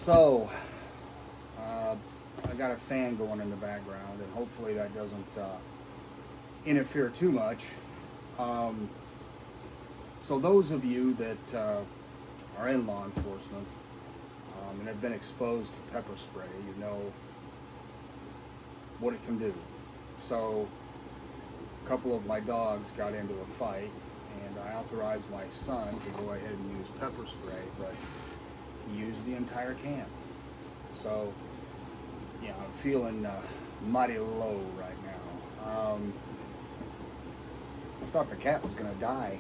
So, I got a fan going in the background, and hopefully that doesn't interfere too much. So those of you that are in law enforcement and have been exposed to pepper spray, you know what it can do. So a couple of my dogs got into a fight, and I authorized my son to go ahead and use pepper spray, but he used the entire can. So, yeah, I'm feeling mighty low right now. I thought the cat was gonna die.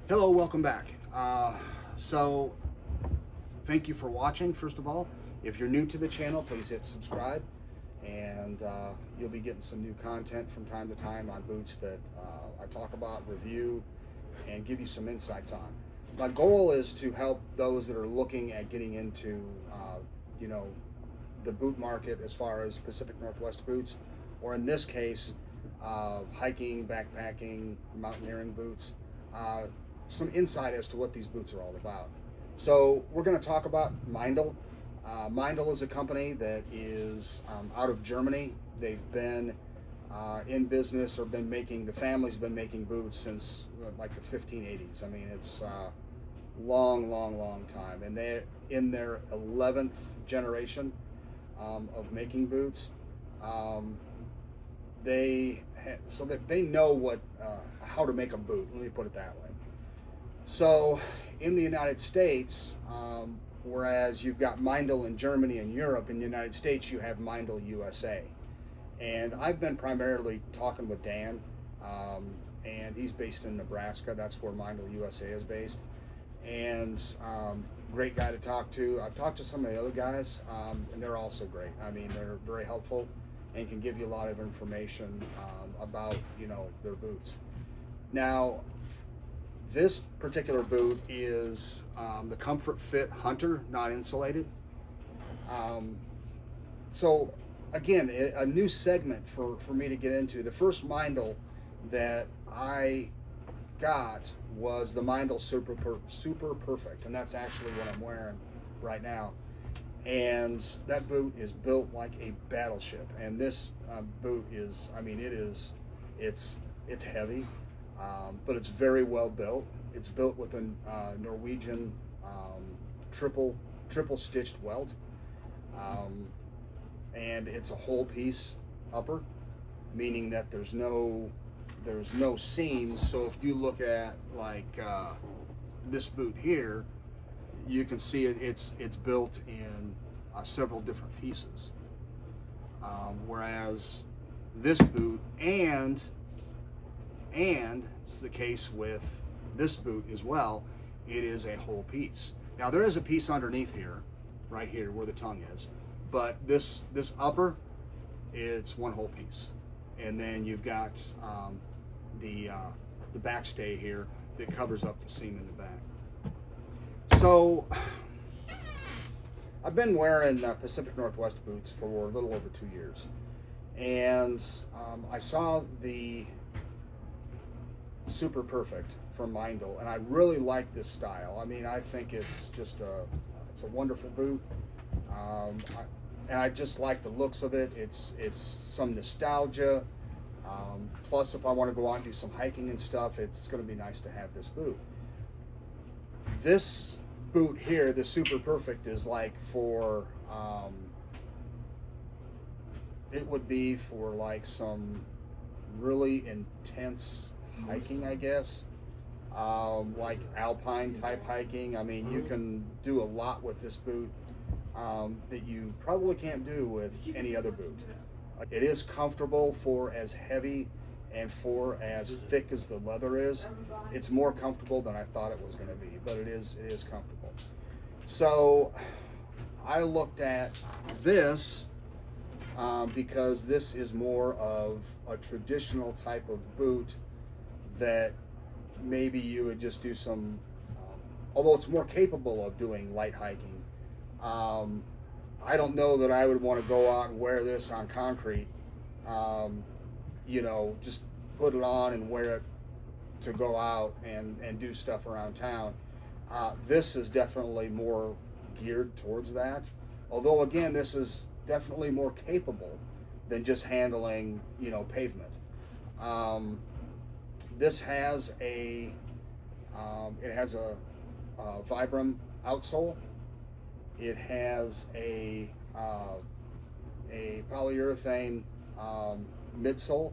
Hello, welcome back. So thank you for watching, first of all. If you're new to the channel, please hit subscribe, and you'll be getting some new content from time to time on boots that I talk about, review, and give you some insights on. My goal is to help those that are looking at getting into the boot market as far as Pacific Northwest boots, or in this case, hiking, backpacking, mountaineering boots. Some insight as to what these boots are all about. So we're going to talk about MEINDL. MEINDL is a company that is out of Germany. They've been in business, or the family's been making boots since like the 1580s. I mean, it's long time, and they're in their 11th generation of making boots. So that they know how to make a boot. Let me put it that way. So in the United States, whereas you've got MEINDL in Germany and Europe, in the United States you have MEINDL USA. And I've been primarily talking with Dan, and he's based in Nebraska. That's where MEINDL USA is based. And great guy to talk to. I've talked to some of the other guys, and they're also great. I mean, they're very helpful and can give you a lot of information about their boots. Now, this particular boot is the Comfort Fit Hunter, not insulated. So again, a new segment for me to get into. The first MEINDL that I got was the MEINDL Super Perfekt, and that's actually what I'm wearing right now. And that boot is built like a battleship. And this boot is, I mean, it's heavy. But it's very well built. It's built with a Norwegian triple stitched welt, and it's a whole piece upper, meaning that there's no seams. So if you look at like this boot here, you can see it's built in several different pieces, whereas this boot and it's the case with this boot as well, it is a whole piece. Now there is a piece underneath here, right here where the tongue is, but this upper, it's one whole piece. And then you've got the backstay here that covers up the seam in the back. So I've been wearing Pacific Northwest boots for a little over 2 years, and I saw the Super Perfekt from MEINDL, and I really like this style. I mean, I think it's just it's a wonderful boot, and I just like the looks of it. It's some nostalgia. Plus, if I want to go out and do some hiking and stuff, it's going to be nice to have this boot. This boot here, the Super Perfekt, is like for it would be for like some really intense hiking, I guess, like alpine type hiking. I mean, you can do a lot with this boot that you probably can't do with any other boot. It is comfortable for as heavy and for as thick as the leather is. It's more comfortable than I thought it was going to be, but it is comfortable. So I looked at this because this is more of a traditional type of boot that maybe you would just do some, although it's more capable of doing light hiking, I don't know that I would want to go out and wear this on concrete. You know, just put it on and wear it to go out and do stuff around town. This is definitely more geared towards that. Although again, this is definitely more capable than just handling, you know, pavement. This has a Vibram outsole. It has a polyurethane midsole,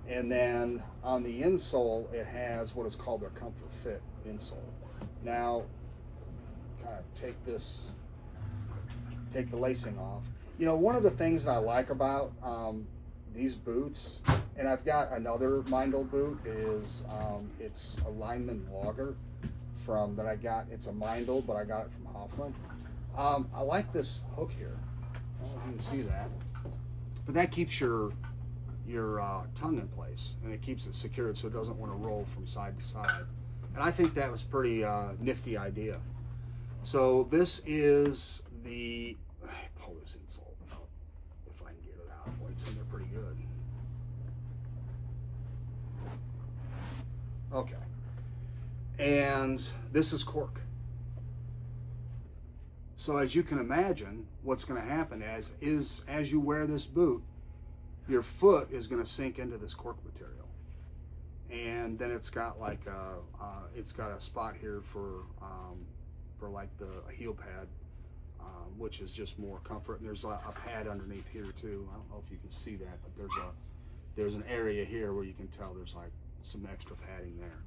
and then on the insole it has what is called their Comfort Fit insole. Now, kind of take the lacing off. You know, one of the things that I like about these boots, and I've got another MEINDL boot, is it's a lineman logger that I got. It's a MEINDL, but I got it from Hoffman. I like this hook here. I don't know if you can see that, but that keeps your tongue in place, and it keeps it secured so it doesn't want to roll from side to side. And I think that was pretty nifty idea. So this is the, pull this insole out if I can get it out. Boy, it's in there pretty good. Okay. And this is cork. So as you can imagine, what's going to happen as you wear this boot, your foot is going to sink into this cork material. And then it's got like it's got a spot here for like the heel pad, which is just more comfort. And there's a pad underneath here too. I don't know if you can see that, but there's an area here where you can tell there's like some extra padding there.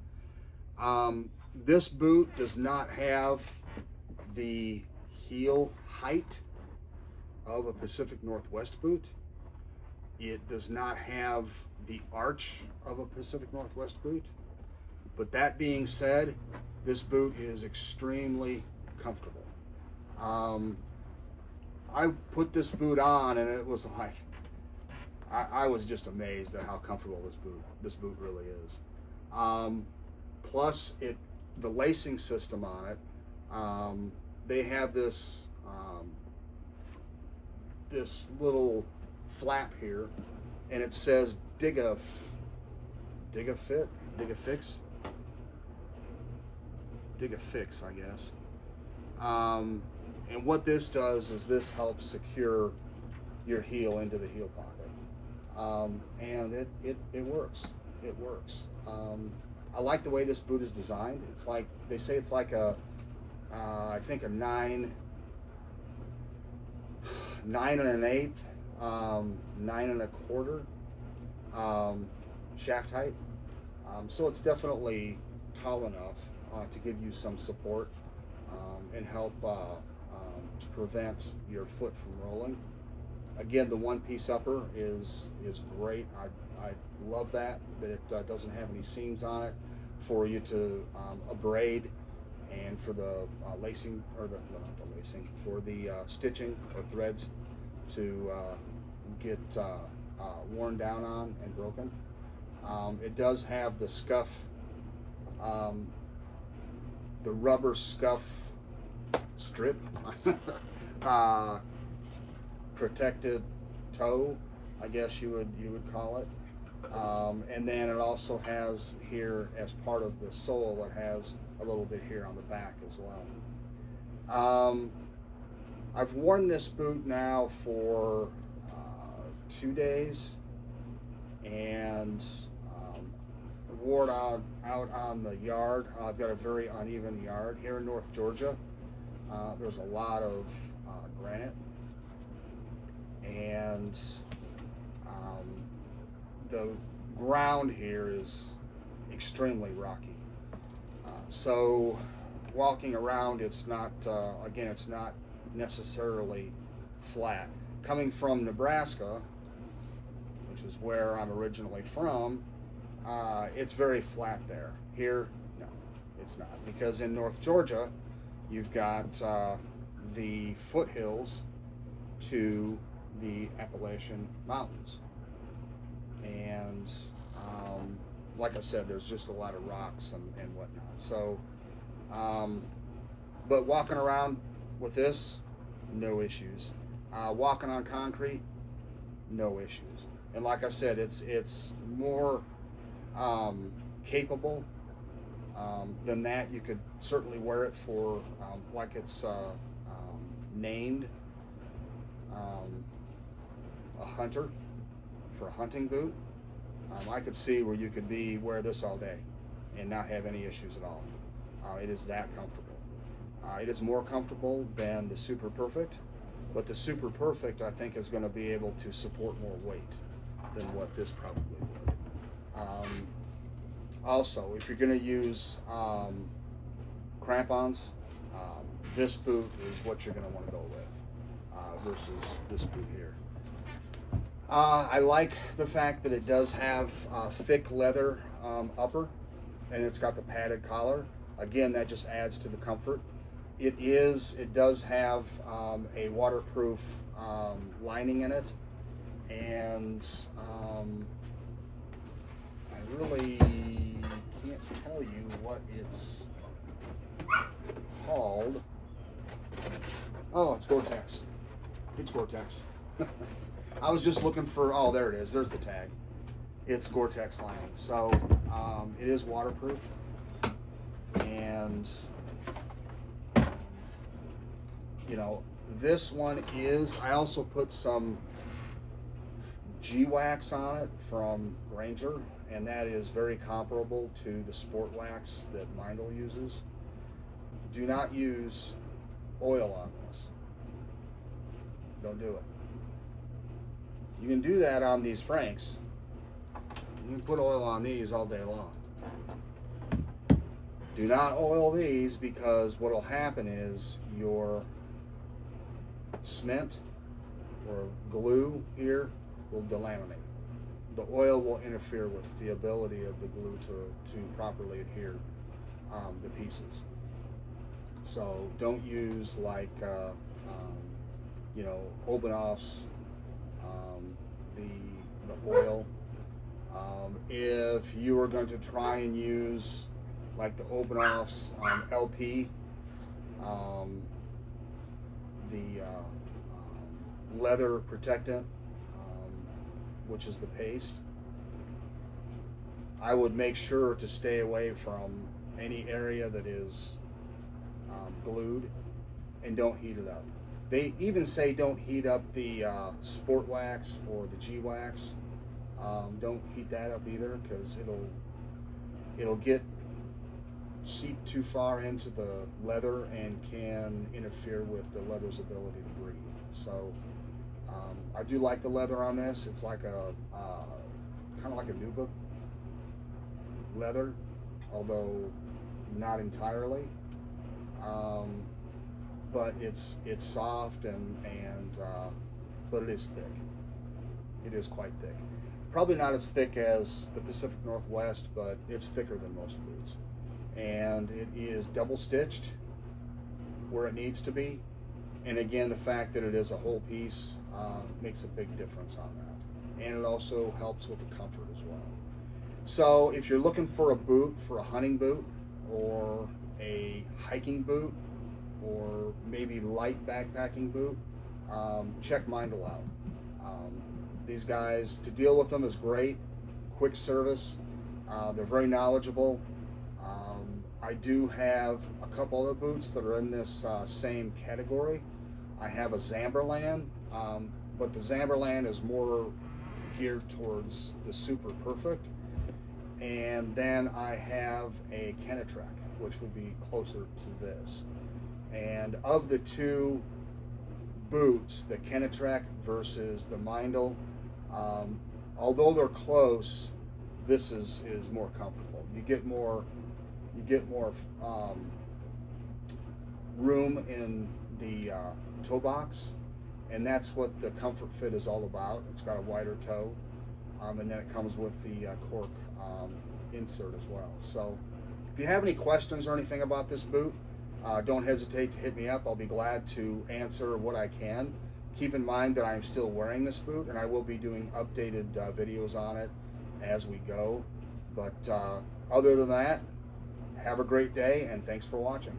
This boot does not have the heel height of a Pacific Northwest boot. It does not have the arch of a Pacific Northwest boot. But that being said, this boot is extremely comfortable. I put this boot on and it was like, I was just amazed at how comfortable this boot really is. Plus the lacing system on it, they have this this little flap here, and it says Dig-A-Fix, I guess. And what this does is this helps secure your heel into the heel pocket, and it works. It works. I like the way this boot is designed. It's like, they say it's like a I think a 9 1/8, 9 1/4 shaft height. So it's definitely tall enough to give you some support and help to prevent your foot from rolling. Again, the one-piece upper is great. I love that it doesn't have any seams on it for you to abrade, and for the lacing, or not the lacing, for the stitching or threads to get worn down on and broken. It does have the scuff, the rubber scuff strip, protected toe, I guess you would call it. And then it also has here, as part of the sole, it has a little bit here on the back as well. I've worn this boot now for 2 days, and wore it out on the yard. I've got a very uneven yard here in North Georgia. There's a lot of granite, and the ground here is extremely rocky. So walking around, it's not, again, it's not necessarily flat. Coming from Nebraska, which is where I'm originally from, it's very flat there. Here, no, it's not. Because in North Georgia, you've got the foothills to the Appalachian Mountains. And like I said, there's just a lot of rocks and whatnot. So, but walking around with this, no issues. Walking on concrete, no issues. And like I said, it's more capable than that. You could certainly wear it for like it's named a hunter, for a hunting boot. I could see where you could wear this all day and not have any issues at all. It is that comfortable. It is more comfortable than the Super Perfekt, but the Super Perfekt I think is going to be able to support more weight than what this probably would. Also, if you're going to use crampons, this boot is what you're going to want to go with versus this boot here. I like the fact that it does have thick leather upper, and it's got the padded collar. Again, that just adds to the comfort. It does have a waterproof lining in it, and I really can't tell you what it's called. Oh, it's Gore-Tex. It's Gore-Tex. I was just looking for, oh, there it is. There's the tag. It's Gore-Tex lining. So it is waterproof. And, you know, this one is, I also put some G-Wax on it from Ranger, and that is very comparable to the sport wax that MEINDL uses. Do not use oil on this. Don't do it. You can do that on these Franks. You can put oil on these all day long. Do not oil these, because what will happen is your cement or glue here will delaminate. The oil will interfere with the ability of the glue to properly adhere the pieces. So don't use like you know, Obanoff's the oil. If you are going to try and use like the Obanoff's LP, the leather protectant, which is the paste, I would make sure to stay away from any area that is glued, and don't heat it up. They even say don't heat up the sport wax or the G-Wax. Don't heat that up either, because it'll get seep too far into the leather and can interfere with the leather's ability to breathe. So I do like the leather on this. It's like a kind of like a nubuck leather, although not entirely. But it's soft and but it is thick. It is quite thick. Probably not as thick as the Pacific Northwest, but it's thicker than most boots. And it is double stitched where it needs to be. And again, the fact that it is a whole piece makes a big difference on that. And it also helps with the comfort as well. So if you're looking for a boot, for a hunting boot or a hiking boot, or maybe light backpacking boot, check MEINDL out. These guys, to deal with them is great, quick service. They're very knowledgeable. I do have a couple other boots that are in this same category. I have a Zamberlan, but the Zamberlan is more geared towards the Super Perfekt. And then I have a Kenetrek, which would be closer to this. And of the two boots, the Kenetrek versus the MEINDL, although they're close, this is more comfortable. You get more room in the toe box, and that's what the Comfort Fit is all about. It's got a wider toe, and then it comes with the cork insert as well. So if you have any questions or anything about this boot, don't hesitate to hit me up. I'll be glad to answer what I can. Keep in mind that I'm still wearing this boot, and I will be doing updated videos on it as we go. But other than that, have a great day, and thanks for watching.